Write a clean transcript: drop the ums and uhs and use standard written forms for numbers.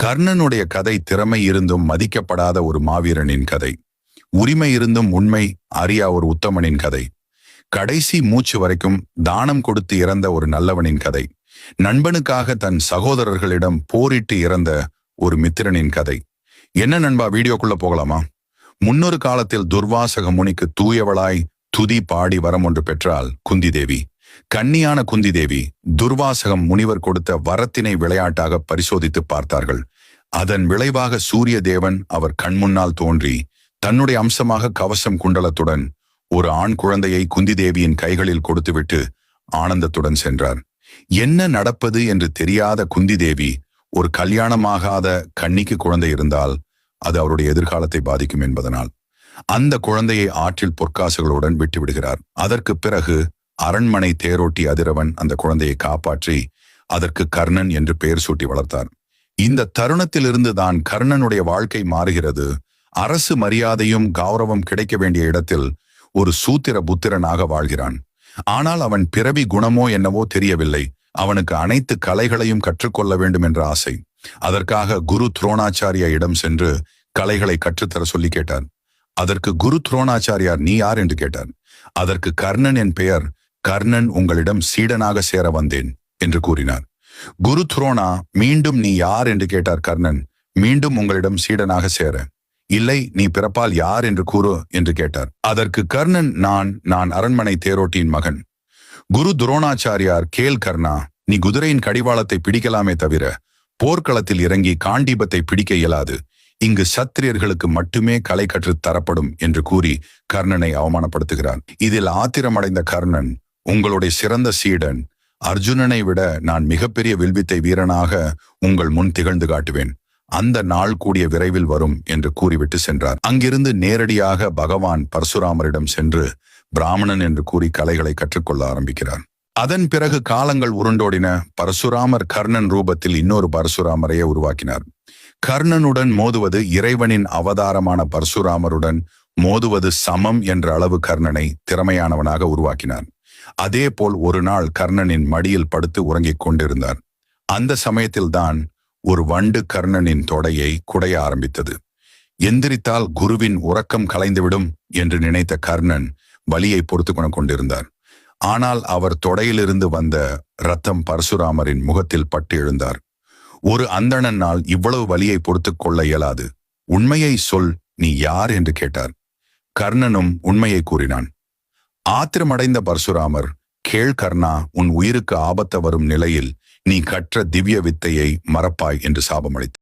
கர்ணனுடைய கதை திறமை இருந்தும் மதிக்கப்படாத ஒரு மாவீரனின் கதை. உரிமை இருந்தும் உண்மை அறியா ஒரு உத்தமனின் கதை. கடைசி மூச்சு வரைக்கும் தானம் கொடுத்து இறந்த ஒரு நல்லவனின் கதை. நண்பனுக்காக தன் சகோதரர்களிடம் போரிட்டு இறந்த ஒரு மித்திரனின் கதை. என்ன நண்பா, வீடியோக்குள்ள போகலாமா? முன்னொரு காலத்தில் துர்வாசக முனிக்கு தூயவளாய் துதி பாடி வரம் ஒன்று பெற்றாள் குந்தி தேவி. கன்னியான குந்தி தேவி துர்வாசகம் முனிவர் கொடுத்த வரத்தினை விளையாட்டாக பரிசோதித்து பார்த்தார்கள். அதன் விளைவாக சூரிய தேவன் அவர் கண்முன்னால் தோன்றி தன்னுடைய அம்சமாக கவசம் குண்டலத்துடன் ஒரு ஆண் குழந்தையை குந்தி தேவியின் கைகளில் கொடுத்துவிட்டு ஆனந்தத்துடன் சென்றார். என்ன நடப்பது என்று தெரியாத குந்தி தேவி, ஒரு கல்யாணமாகாத கன்னிக்கு குழந்தை இருந்தால் அது அவருடைய எதிர்காலத்தை பாதிக்கும் என்பதனால் அந்த குழந்தையை ஆற்றில் பொற்காசுகளுடன் விட்டுவிடுகிறார். அதற்கு பிறகு அரண்மனை தேரோட்டி அதிரவன் அந்த குழந்தையை காப்பாற்றி அதற்கு கர்ணன் என்று பெயர் சூட்டி வளர்த்தார். இந்த தருணத்திலிருந்து தான் கர்ணனுடைய வாழ்க்கை மாறுகிறது. அரசு மரியாதையும் கௌரவம் கிடைக்க வேண்டிய இடத்தில் ஒரு சூத்திர புத்திரனாக வாழ்கிறான். ஆனால் அவன் பிறவி குணமோ என்னவோ தெரியவில்லை. அவனுக்கு அனைத்து கலைகளையும் கற்றுக்கொள்ள வேண்டும் என்ற ஆசை. அதற்காக குரு துரோணாச்சாரியா இடம் சென்று கலைகளை கற்றுத்தர சொல்லி கேட்டார். அதற்கு குரு துரோணாச்சாரியார், நீ யார் என்று கேட்டார். அதற்கு கர்ணன் என் பெயர், கர்ணன் உங்களிடம் சீடனாக சேர வந்தேன் என்று கூறினார். குரு துரோணா, மீண்டும் நீ யார் என்று கேட்டார் கர்ணன். மீண்டும் உங்களிடம் சீடனாக சேர. இல்லை, நீ பிறப்பால் யார் என்று கூறு என்று கேட்டார். அதற்கு கர்ணன், நான் அரண்மனை தேரோட்டியின் மகன். குரு துரோணாச்சாரியார், கேள் கர்ணா, நீ குதிரையின் கடிவாளத்தை பிடிக்கலாமே தவிர போர்க்களத்தில் இறங்கி காண்டீபத்தை பிடிக்க இயலாது. இங்கு சத்திரியர்களுக்கு மட்டுமே கலை கற்றுத் தரப்படும் என்று கூறி கர்ணனை அவமானப்படுத்துகிறார். இதில் ஆத்திரமடைந்த கர்ணன், உங்களுடைய சிறந்த சீடன் அர்ஜுனனை விட நான் மிகப்பெரிய வில்வித்தை வீரனாக உங்கள் முன் திகழ்ந்து காட்டுவேன். அந்த நாள் கூடிய விரைவில் வரும் என்று கூறிவிட்டு சென்றார். அங்கிருந்து நேரடியாக பகவான் பரசுராமரிடம் சென்று பிராமணன் என்று கூறி கலைகளை கற்றுக்கொள்ள ஆரம்பிக்கிறார். அதன் பிறகு காலங்கள் உருண்டோடின. பரசுராமர் கர்ணன் ரூபத்தில் இன்னொரு பரசுராமரையே உருவாக்கினார். கர்ணனுடன் மோதுவது இறைவனின் அவதாரமான பரசுராமருடன் மோதுவது சமம் என்ற அளவு கர்ணனை திறமையானவனாக உருவாக்கினார். அதே போல் ஒரு நாள் கர்ணனின் மடியில் படுத்து உறங்கிக் கொண்டிருந்தார். அந்த சமயத்தில்தான் ஒரு வண்டு கர்ணனின் தொடையை குடைய ஆரம்பித்தது. எந்திரித்தால் குருவின் உறக்கம் கலைந்துவிடும் என்று நினைத்த கர்ணன் வலியை பொறுத்து கொண்டிருந்தார். ஆனால் அவர் தொடையிலிருந்து வந்த இரத்தம் பரசுராமரின் முகத்தில் பட்டு எழுந்தார். ஒரு அந்தணனால் இவ்வளவு வலியை பொறுத்து கொள்ள இயலாது. உண்மையை சொல், நீ யார் என்று கேட்டார். கர்ணனும் உண்மையை கூறினான். ஆத்திரமடைந்த பரசுராமர், கேள் கர்ணா, உன் உயிருக்கு ஆபத்து வரும் நிலையில் நீ கற்ற திவ்ய வித்தையை மறப்பாய் என்று சாபமளித்தார்.